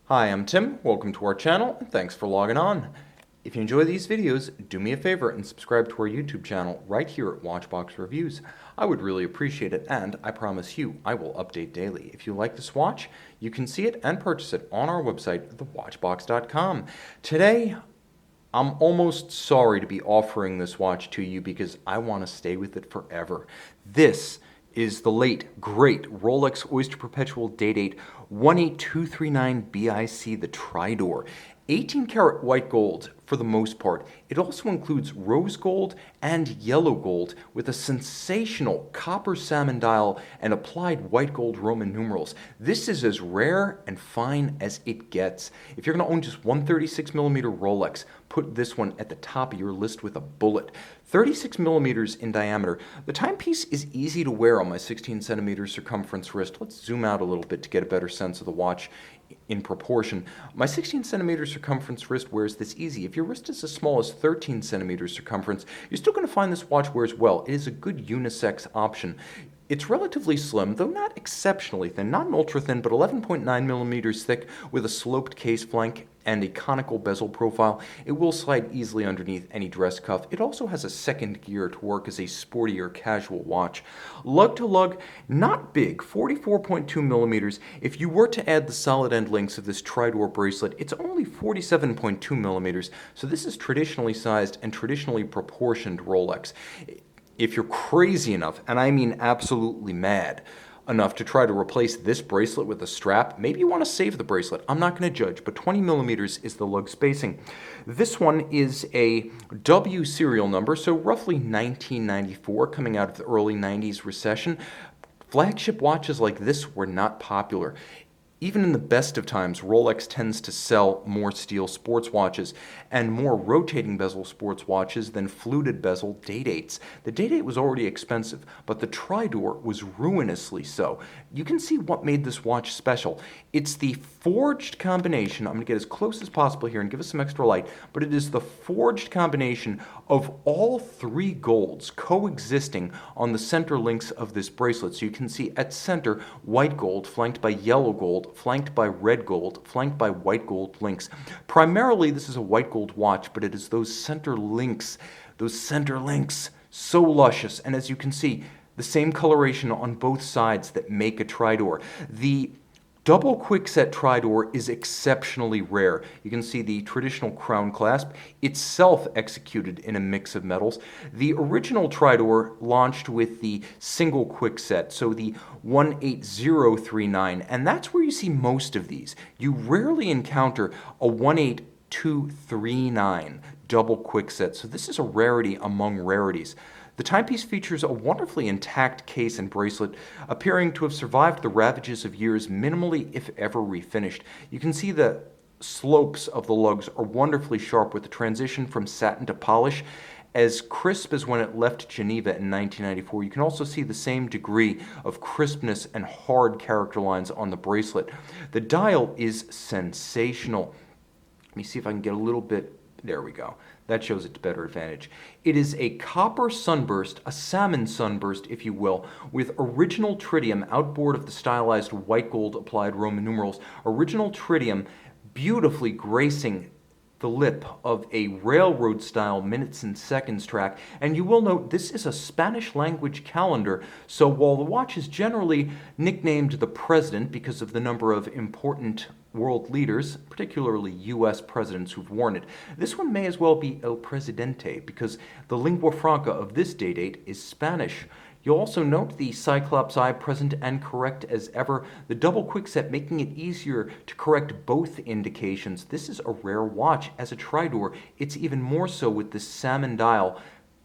Hi, I'm Tim. Welcome to our channel, and thanks for logging on. If you enjoy these videos, do me a favor and subscribe to our YouTube channel right here at Watchbox Reviews. I would really appreciate it, and I promise you, I will update daily. If you like this watch, you can see it and purchase it on our website, thewatchbox.com. Today, I'm almost sorry to be offering this watch to you because I want to stay with it forever. This is the late, great Rolex Oyster Perpetual Day-Date 18239 BIC, the Tridor. 18 karat white gold for the most part. It also includes rose gold and yellow gold with a sensational copper salmon dial and applied white gold Roman numerals. This is as rare and fine as it gets. If you're going to own just one 36mm Rolex, put this one at the top of your list with a bullet. 36 millimeters in diameter. The timepiece is easy to wear on my 16 centimeter circumference wrist. Let's zoom out a little bit to get a better sense of the watch in proportion. My 16 centimeter circumference wrist wears this easy. If your wrist is as small as 13 centimeters circumference, you're still going to find this watch wears well. It is a good unisex option. It's relatively slim, though not exceptionally thin, not an ultra thin, but 11.9 millimeters thick with a sloped case flank and a conical bezel profile. It will slide easily underneath any dress cuff. It also has a second gear to work as a sportier casual watch. Lug-to-lug, not big, 44.2 millimeters. If you were to add the solid end links of this Tridor bracelet, it's only 47.2 millimeters. So this is traditionally sized and traditionally proportioned Rolex. If you're crazy enough, and I mean absolutely mad enough to try to replace this bracelet with a strap, maybe you want to save the bracelet. I'm not going to judge, but 20 millimeters is the lug spacing. This one is a W serial number, so roughly 1994, coming out of the early 90s recession. Flagship watches like this were not popular. Even in the best of times, Rolex tends to sell more steel sports watches and more rotating bezel sports watches than fluted bezel day-dates. The day-date was already expensive, but the Tridor was ruinously so. You can see what made this watch special. It's the forged combination, I'm going to get as close as possible here and give us some extra light, but it is the forged combination of all three golds coexisting on the center links of this bracelet. So you can see at center, white gold flanked by yellow gold, flanked by red gold, flanked by white gold links. Primarily, this is a white gold watch, but it is those center links, so luscious. And as you can see, the same coloration on both sides that make a Tridor. The double quickset Tridor is exceptionally rare. You can see the traditional crown clasp, itself executed in a mix of metals. The original Tridor launched with the single quickset, so the 18039, and that's where you see most of these. You rarely encounter a 18239 double quickset, so this is a rarity among rarities. The timepiece features a wonderfully intact case and bracelet, appearing to have survived the ravages of years minimally, if ever, refinished. You can see the slopes of the lugs are wonderfully sharp with the transition from satin to polish, as crisp as when it left Geneva in 1994. You can also see the same degree of crispness and hard character lines on the bracelet. The dial is sensational. Let me see if I can get a little bit. There we go. That shows it to better advantage. It is a copper sunburst, a salmon sunburst, if you will, with original tritium outboard of the stylized white gold applied Roman numerals. Original tritium beautifully gracing the lip of a railroad-style minutes and seconds track. And you will note this is a Spanish language calendar, so while the watch is generally nicknamed the President because of the number of important world leaders, particularly U.S. presidents who've worn it, this one may as well be El Presidente because the lingua franca of this day-date is Spanish. You'll also note the Cyclops eye present and correct as ever, the double quickset making it easier to correct both indications. This is a rare watch. As a Tridor, it's even more so with this salmon dial,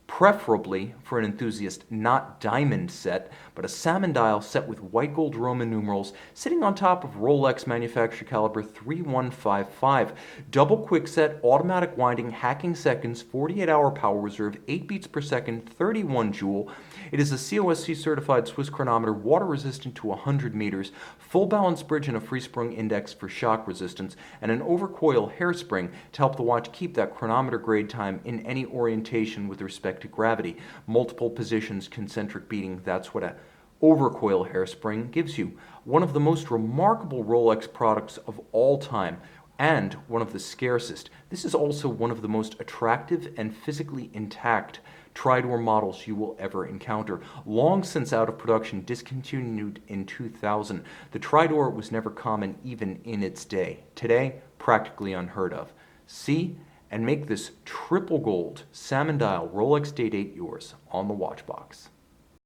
preferably for an enthusiast, not diamond set, but a salmon dial set with white gold Roman numerals sitting on top of Rolex manufacturer caliber 3155. Double quickset, automatic winding, hacking seconds, 48-hour power reserve, 8 beats per second, 31 joule. It is a COSC certified Swiss chronometer, water resistant to 100 meters, full balance bridge and a free sprung index for shock resistance, and an overcoil hairspring to help the watch keep that chronometer grade time in any orientation with respect to gravity. Multiple positions, concentric beating, that's what a overcoil hairspring gives you one of the most remarkable Rolex products of all time and one of the scarcest. This is also one of the most attractive and physically intact Tridor models you will ever encounter. Long since out of production, discontinued in 2000, the Tridor was never common even in its day. Today, practically unheard of. See and make this triple gold salmon dial Rolex Day-Date yours on the watch box.